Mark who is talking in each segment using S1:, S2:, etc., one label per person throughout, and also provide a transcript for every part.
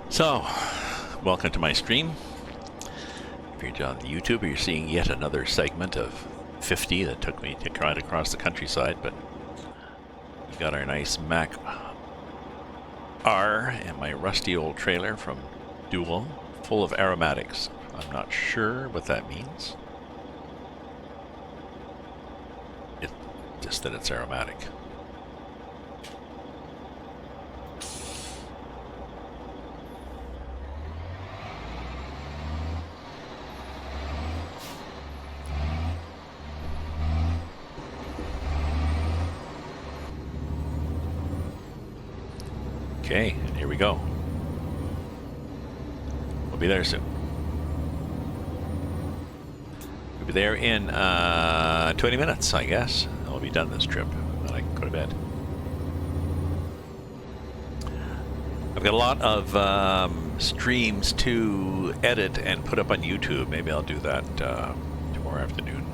S1: So, welcome to my stream. If you're on YouTube, you're seeing yet another segment of 50 that took me to ride across the countryside, but we got our nice Mack R and my rusty old trailer from Duel, full of aromatics. I'm not sure what that means. Just that it's aromatic. Okay, and here we go. We'll be there soon. We'll be there in 20 minutes, I guess. I'll be done this trip, then I can go to bed. I've got a lot of streams to edit and put up on YouTube. Maybe I'll do that tomorrow afternoon.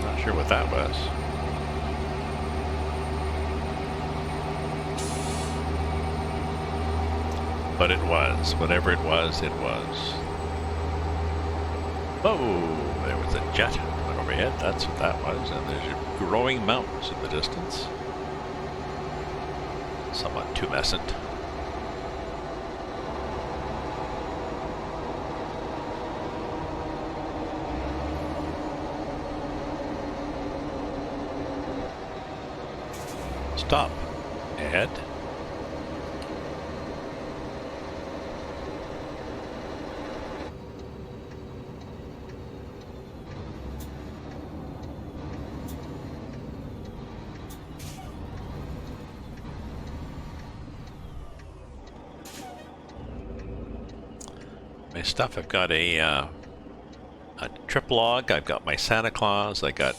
S1: Not sure what that was. But it was. Whatever it was, it was. Oh, there was a jet went overhead. That's what that was. And there's growing mountains in the distance. Somewhat tumescent. Stop. Ahead. My stuff, I've got a trip log, I've got my Santa Claus, I got,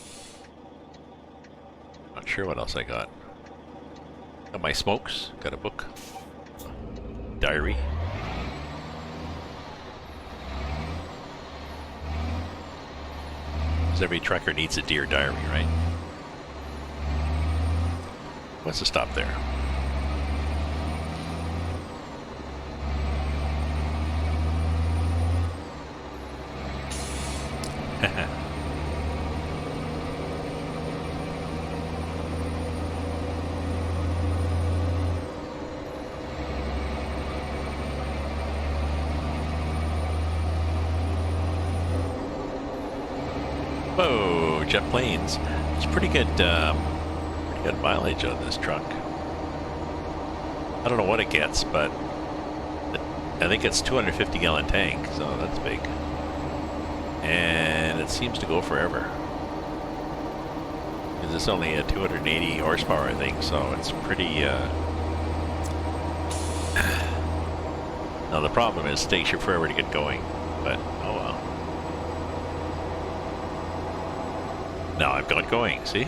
S1: not sure what else I got. Got my smokes, got a book, diary. Because every trekker needs a deer diary, right? What's the stop there? Whoa, jet planes. It's pretty good mileage on this truck. I don't know what it gets, but I think it's 250 gallon tank, so that's big. And it seems to go forever. Because it's only a 280 horsepower, I think, so it's pretty... Now the problem is it takes you forever to get going, but oh well. Now I've got going, see?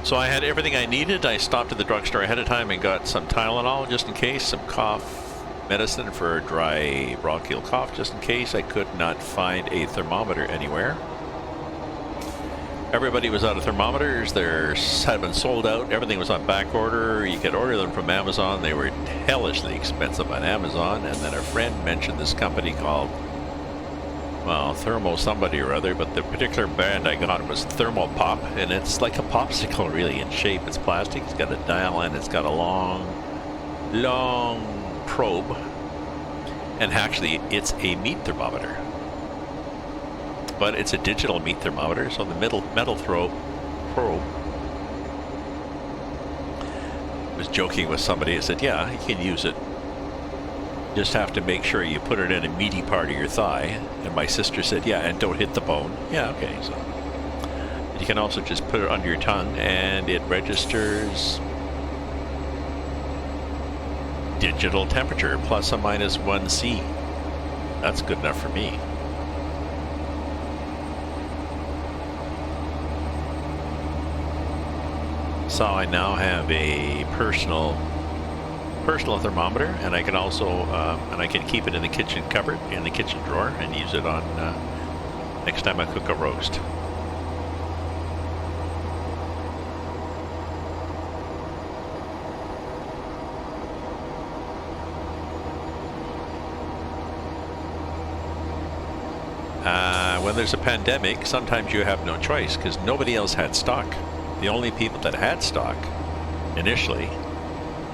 S1: So I had everything I needed. I stopped at the drugstore ahead of time and got some Tylenol just in case, some cough medicine for dry bronchial cough just in case. I could not find a thermometer anywhere. Everybody was out of thermometers. Theirs had been sold out. Everything was on back order. You could order them from Amazon. They were hellishly expensive on Amazon. And then a friend mentioned this company called, well, Thermo somebody or other, but the particular brand I got was Thermo Pop, and it's like a popsicle really in shape. It's plastic. It's got a dial and it's got a long probe. And actually, it's a meat thermometer. But it's a digital meat thermometer, so the metal probe. I was joking with somebody. I said, yeah, you can use it. Just have to make sure you put it in a meaty part of your thigh. And my sister said, yeah, and don't hit the bone. Yeah, okay. So you can also just put it under your tongue, and it registers digital temperature, plus or minus 1 C. That's good enough for me. So I now have a personal thermometer, and I can also and I can keep it in the kitchen cupboard, in the kitchen drawer, and use it on next time I cook a roast. When there's a pandemic, sometimes you have no choice because nobody else had stock. The only people that had stock initially,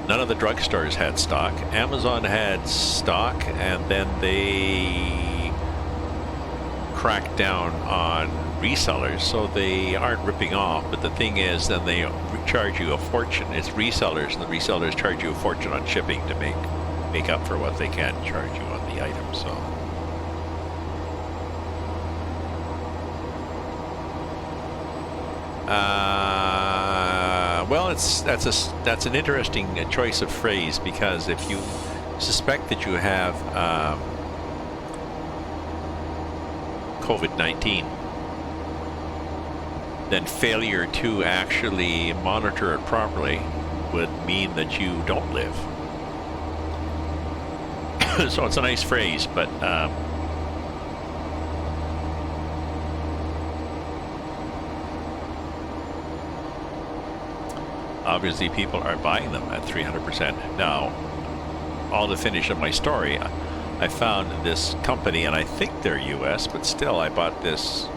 S1: none of the drugstores had stock. Amazon had stock, and then they cracked down on resellers, so they aren't ripping off. But the thing is, then they charge you a fortune. It's resellers, and the resellers charge you a fortune on shipping to make up for what they can't charge you on the item. So. Well, that's an interesting choice of phrase, because if you suspect that you have COVID-19, then failure to actually monitor it properly would mean that you don't live. So it's a nice phrase, but obviously people are buying them at 300%. Now, all to finish up my story, I found this company, and I think they're US, but still I bought this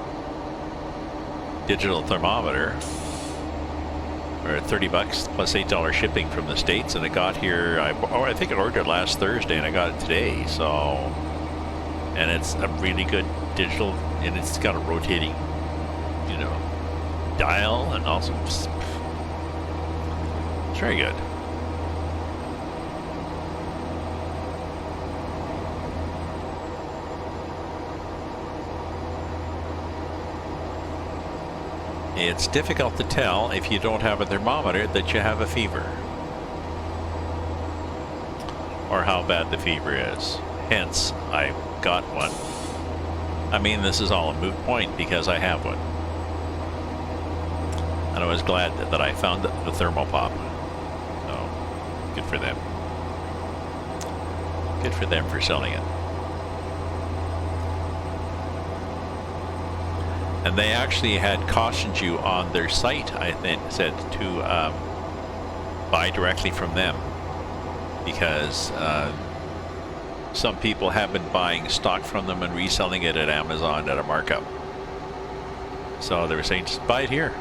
S1: digital thermometer for $30 plus $8 shipping from the States, and it got here, I think I ordered it last Thursday and I got it today. So, and it's a really good digital, and it's got a rotating, dial, and also very good. It's difficult to tell if you don't have a thermometer that you have a fever, or how bad the fever is. Hence, I got one. I mean, this is all a moot point because I have one. And I was glad that I found the Thermopop. Good for them. Good for them for selling it. And they actually had cautioned you on their site, I think, said to buy directly from them, because some people have been buying stock from them and reselling it at Amazon at a markup. So they were saying, just buy it here.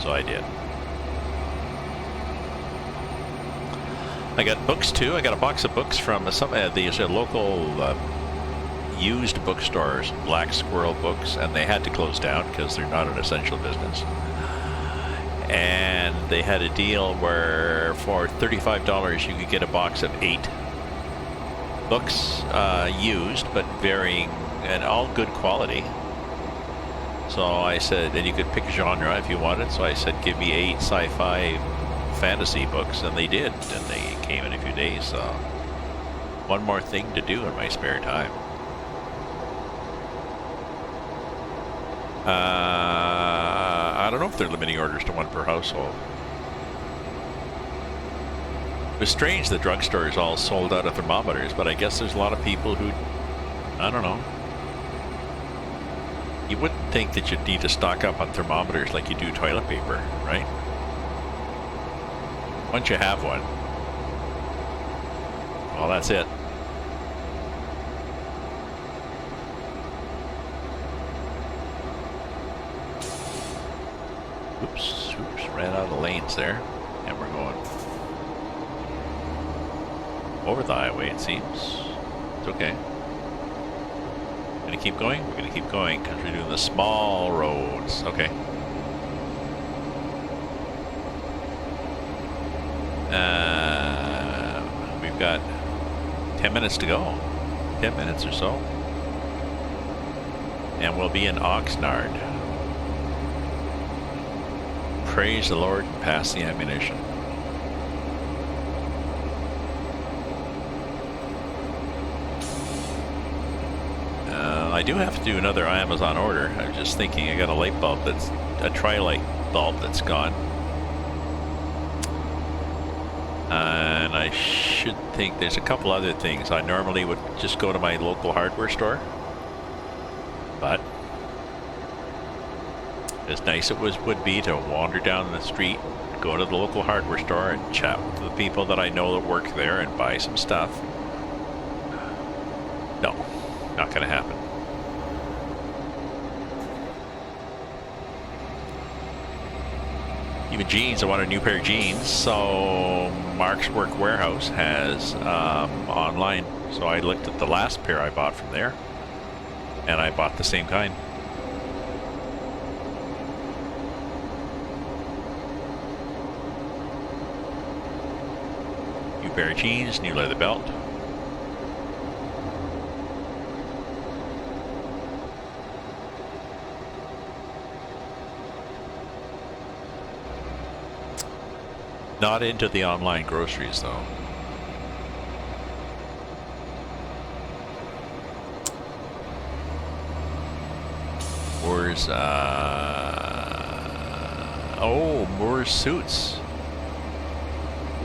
S1: So I did. I got books too. I got a box of books from these local used bookstores, Black Squirrel Books, and they had to close down because they're not an essential business. And they had a deal where for $35 you could get a box of 8 books, used but varying, and all good quality. So I said, and you could pick a genre if you wanted. So I said, give me 8 sci-fi fantasy books, and they did, and they came in a few days. So one more thing to do in my spare time. I don't know if they're limiting orders to 1 per household. It was strange the drugstores all sold out of thermometers, but I guess there's a lot of people who, I don't know. You wouldn't think that you'd need to stock up on thermometers like you do toilet paper, right? Once you have one, well, that's it. Oops, ran out of lanes there. And we're going over the highway, it seems. It's okay. Gonna keep going? We're gonna keep going because we're doing the small roads. Okay. We've got 10 minutes to go. 10 minutes or so. And we'll be in Oxnard. Praise the Lord and pass the ammunition. I do have to do another Amazon order. I was just thinking, I got a light bulb that's a tri-light bulb that's gone. And I should think there's a couple other things. I normally would just go to my local hardware store, but as nice it would be to wander down the street, go to the local hardware store and chat with the people that I know that work there and buy some stuff. No, not going to happen. Even jeans, I want a new pair of jeans, so Mark's Work Warehouse has online. So I looked at the last pair I bought from there, and I bought the same kind. New pair of jeans, new leather belt. Not into the online groceries, though. Moore's, oh, Moore's Suits.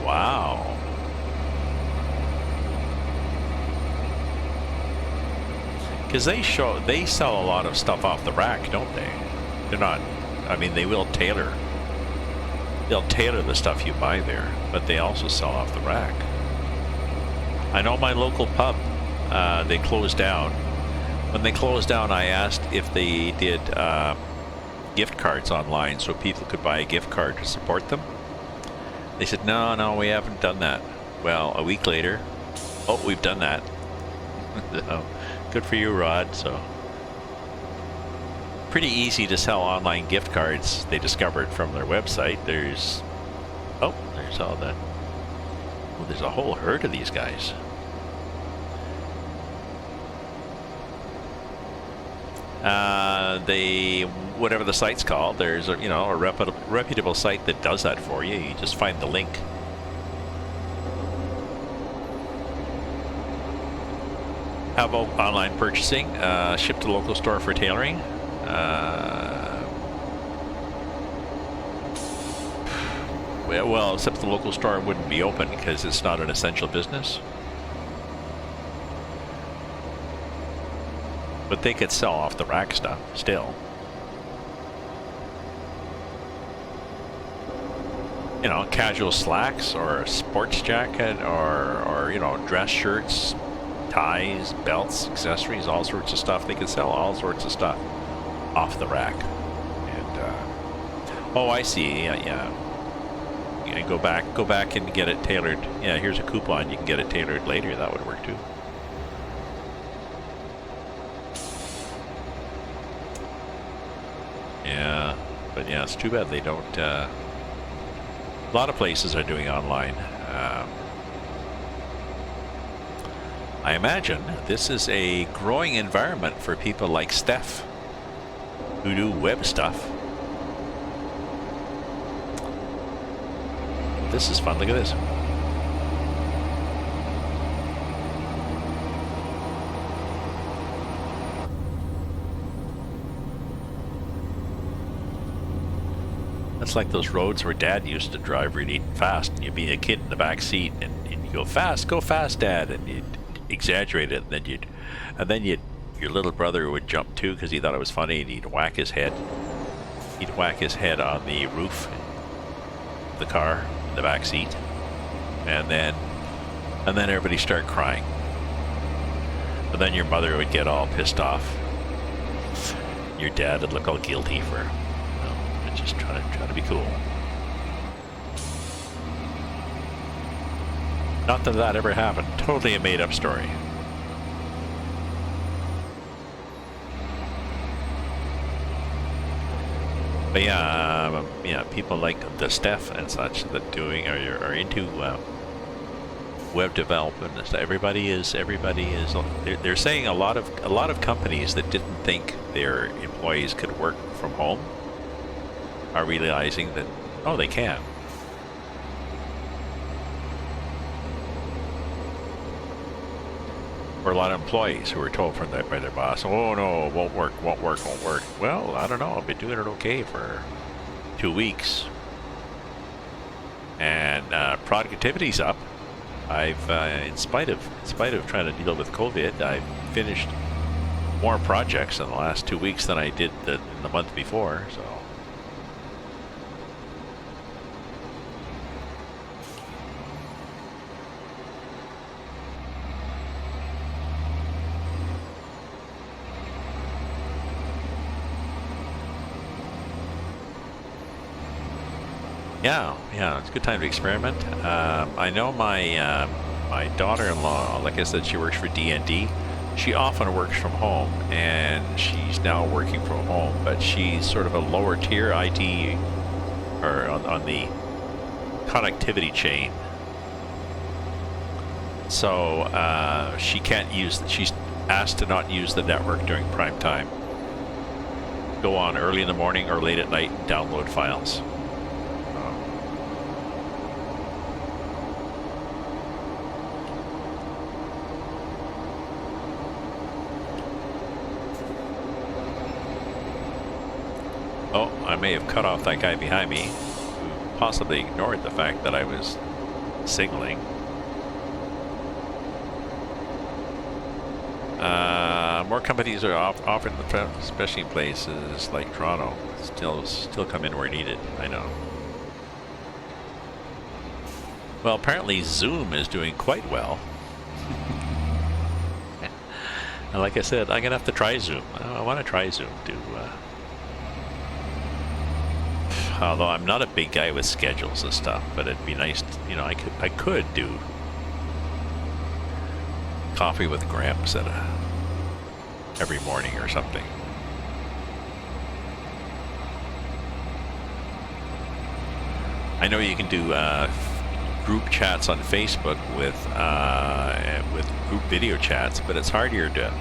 S1: Wow. Because they sell a lot of stuff off the rack, don't they? They're not, I mean, they will tailor. They'll tailor the stuff you buy there, but they also sell off the rack. I know my local pub, they closed down. When they closed down, I asked if they did gift cards online so people could buy a gift card to support them. They said, no, we haven't done that. Well, a week later, oh, we've done that. So, good for you, Rod. So, pretty easy to sell online gift cards, they discovered from their website. There's all the, well, there's a whole herd of these guys. Whatever the site's called, there's a reputable site that does that for you. You just find the link. How about online purchasing? Ship to local store for tailoring. Well, except the local store wouldn't be open because it's not an essential business. But they could sell off the rack stuff still. Casual slacks or a sports jacket or dress shirts, ties, belts, accessories, all sorts of stuff. They could sell all sorts of stuff off the rack. And oh, I see. Yeah. You go back and get it tailored. Yeah, here's a coupon. You can get it tailored later. That would work too. Yeah, but yeah, it's too bad they don't. A lot of places are doing online. I imagine this is a growing environment for people like Steph who do web stuff. This is fun. Look at this. It's like those roads where Dad used to drive really fast, and you'd be a kid in the back seat, and you go fast, Dad, and you'd exaggerate it, and then your little brother would jump too because he thought it was funny, and he'd whack his head. He'd whack his head on the roof of the car in the back seat, and then everybody start crying. And then your mother would get all pissed off. Your dad would look all guilty for just trying to be cool. Not that that ever happened. Totally a made-up story. But yeah, people like the Steph and such that are into web development. Everybody is. They're saying a lot of companies that didn't think their employees could work from home are realizing that, oh, they can. or a lot of employees who were told from that by their boss, oh no, won't work. Well, I don't know. I've been doing it okay for 2 weeks, and productivity's up. I've, in spite of trying to deal with COVID, I've finished more projects in the last 2 weeks than I did in the month before. So. Yeah, it's a good time to experiment. I know my my daughter-in-law, like I said, she works for D&D. She often works from home, and she's now working from home, but she's sort of a lower tier IT, or on the connectivity chain. So she's asked to not use the network during prime time. Go on early in the morning or late at night and download files. Oh, I may have cut off that guy behind me, who possibly ignored the fact that I was signaling. More companies are offering the, especially in places like Toronto, still come in where needed. I know. Well, apparently Zoom is doing quite well. And like I said, I'm gonna have to try Zoom. I want to try Zoom too. Although I'm not a big guy with schedules and stuff, but it'd be nice to, I could do coffee with Gramps every morning or something. I know you can do group chats on Facebook with group video chats, but it's harder to,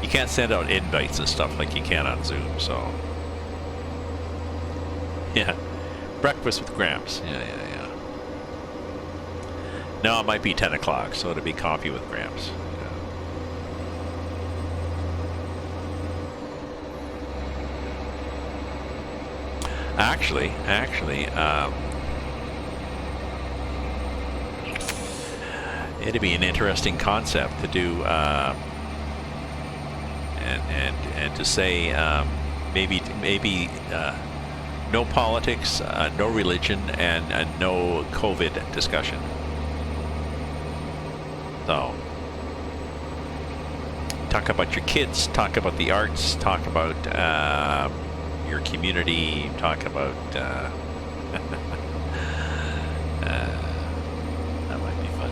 S1: you can't send out invites and stuff like you can on Zoom, so. Yeah, breakfast with Gramps. Yeah. No, it might be 10 o'clock, so it'll be coffee with Gramps. Yeah. Actually, it'd be an interesting concept to do, and to say maybe. No politics, no religion, and no COVID discussion. So, talk about your kids, talk about the arts, talk about your community, talk about... that might be fun.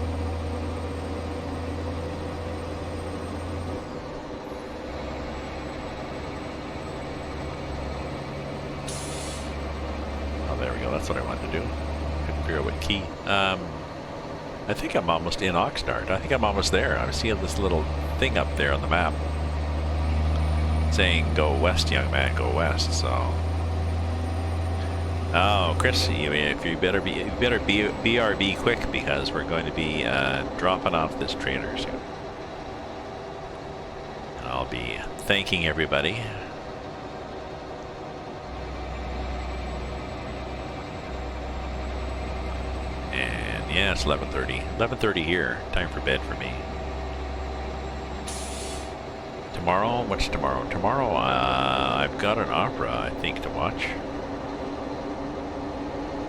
S1: There we go, that's what I wanted to do. Couldn't figure out what key. I think I'm almost in Oxnard. I think I'm almost there. I'm seeing this little thing up there on the map saying, go west, young man, go west, so. Oh, Chris, you better be BRB quick, because we're going to be dropping off this trailer soon. I'll be thanking everybody. Yeah, it's 11:30. 11:30 here. Time for bed for me. Tomorrow? What's tomorrow? Tomorrow, I've got an opera, I think, to watch.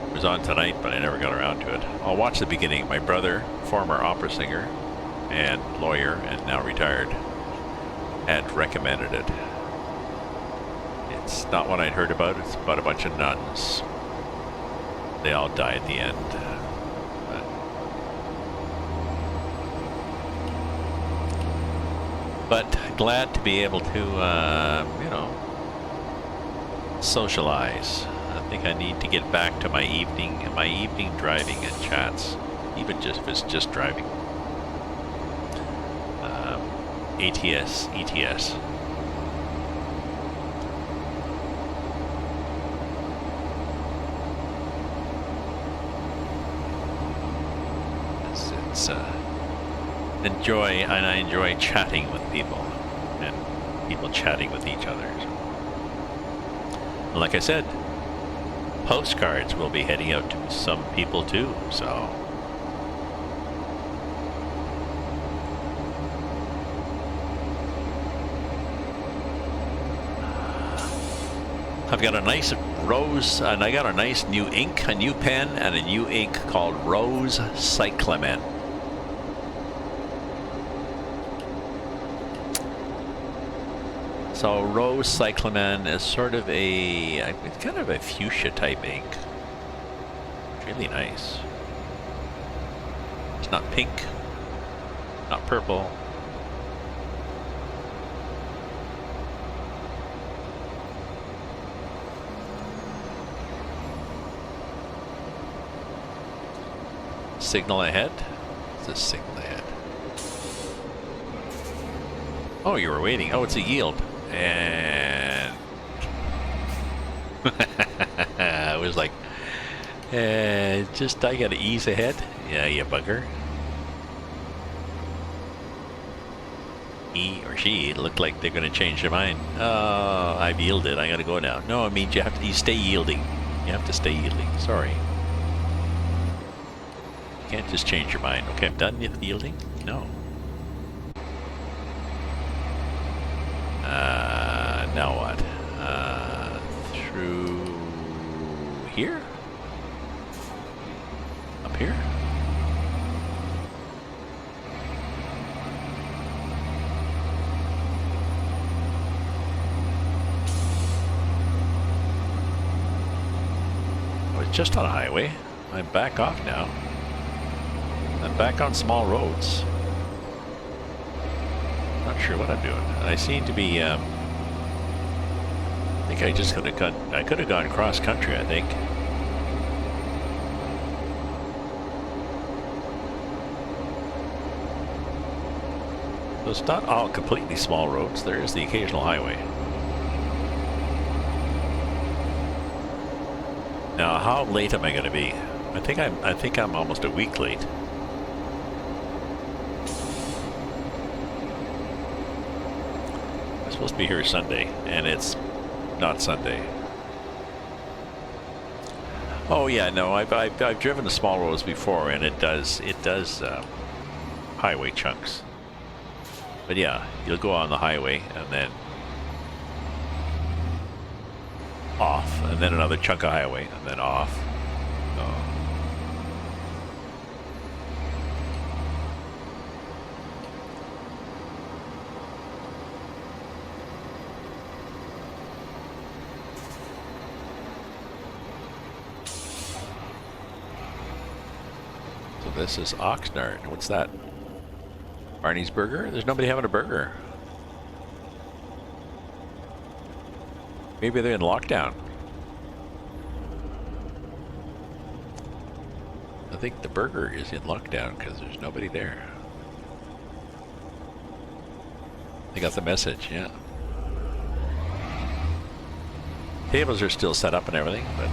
S1: It was on tonight, but I never got around to it. I'll watch the beginning. My brother, former opera singer and lawyer, and now retired, had recommended it. It's not what I'd heard about. It's about a bunch of nuns. They all die at the end. But glad to be able to, socialize. I think I need to get back to my evening driving and chats, even just if it's just driving. ETS. It's I enjoy chatting with people and people chatting with each other. And like I said, postcards will be heading out to some people too, so. I've got a nice rose, and I got a nice new ink, a new pen, and a new ink called Rose Cyclamen. So Rose Cyclamen is sort of it's kind of a fuchsia type ink. It's really nice. It's not pink, not purple. Signal ahead? What's this signal ahead? Oh, you were waiting. Oh, it's a yield. And I was like, I gotta ease ahead. Yeah, you bugger. He or she looked like they're gonna change their mind. Oh, I've yielded. I gotta go now. No, it means you stay yielding. You have to stay yielding. Sorry. You can't just change your mind. Okay, I'm done yielding? No. Now what? Through here? Up here? I was just on a highway. I'm back off now. I'm back on small roads. Not sure what I'm doing. I seem to be, I think I just could have gone cross country, I think. So it's not all completely small roads. There is the occasional highway. Now, how late am I going to be? I think I'm almost a week late. I'm supposed to be here Sunday, and it's not Sunday. Oh yeah, no, I've driven the small roads before, and it does highway chunks. But yeah, you'll go on the highway and then off, and then another chunk of highway, and then off. Oh. So this is Oxnard. What's that? Barney's Burger? There's nobody having a burger. Maybe they're in lockdown. I think the burger is in lockdown because there's nobody there. They got the message, yeah. Tables are still set up and everything, but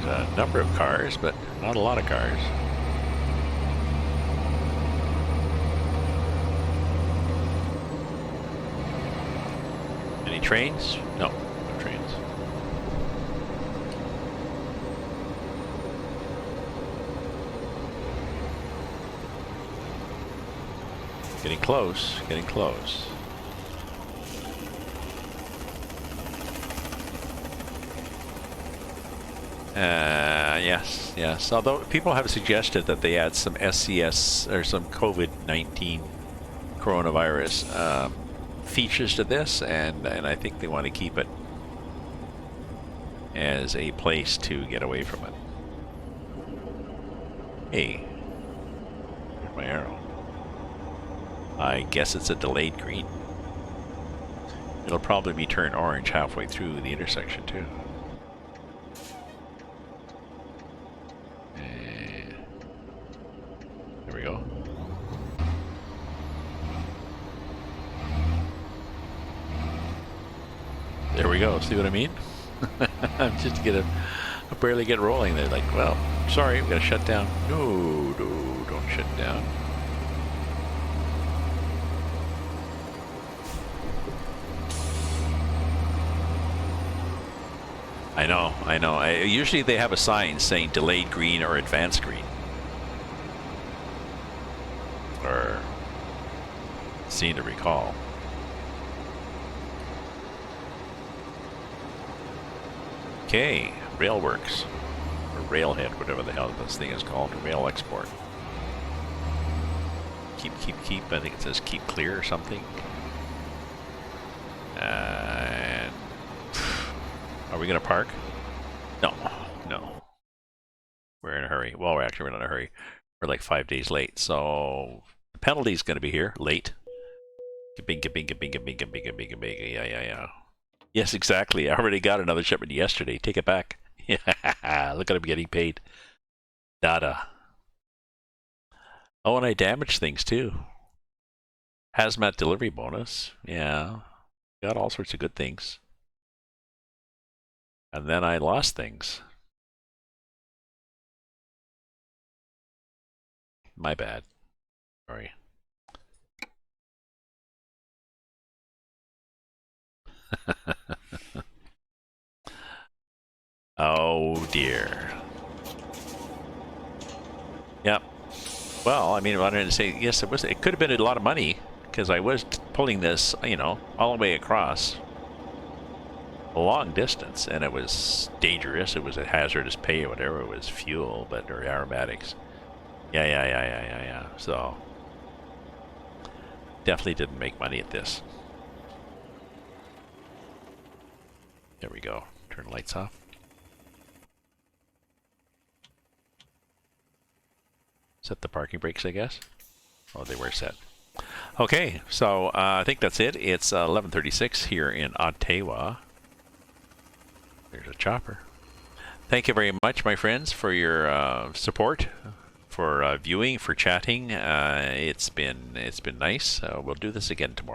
S1: a number of cars, but not a lot of cars. Any trains? No, no trains. Getting close, getting close. Yes. Although people have suggested that they add some SCS or some COVID-19 coronavirus features to this, and I think they want to keep it as a place to get away from it. Hey, there's my arrow. I guess it's a delayed green. It'll probably be turned orange halfway through the intersection too. There we go. we go. See what I mean? Just to get barely get rolling. They're like, well, sorry, we got to shut down. No, don't shut down. I know. Usually they have a sign saying delayed green or advanced green. Or seem to recall. Okay, Railworks. Or Railhead, whatever the hell this thing is called. Rail export. Keep. I think it says keep clear or something. And are we going to park? No. We're in a hurry. Well, we're not in a hurry. We're like 5 days late. So the penalty's going to be here. Late. Bing. Yeah. Yes, exactly. I already got another shipment yesterday. Take it back. Look at him getting paid. Data. Oh, and I damaged things too. Hazmat delivery bonus. Yeah. Got all sorts of good things. And then I lost things. My bad. Sorry. Oh dear. Yep. Well, I mean, I wanted to say yes. It could have been a lot of money because I was pulling this, all the way across a long distance, and it was dangerous. It was a hazardous pay or whatever. It was fuel, or aromatics. Yeah. So definitely didn't make money at this. There we go. Turn the lights off. Set the parking brakes, I guess. Oh, they were set. Okay, so I think that's it. It's 11:36 here in Ottawa. There's a chopper. Thank you very much, my friends, for your support, for viewing, for chatting. It's been nice. We'll do this again tomorrow.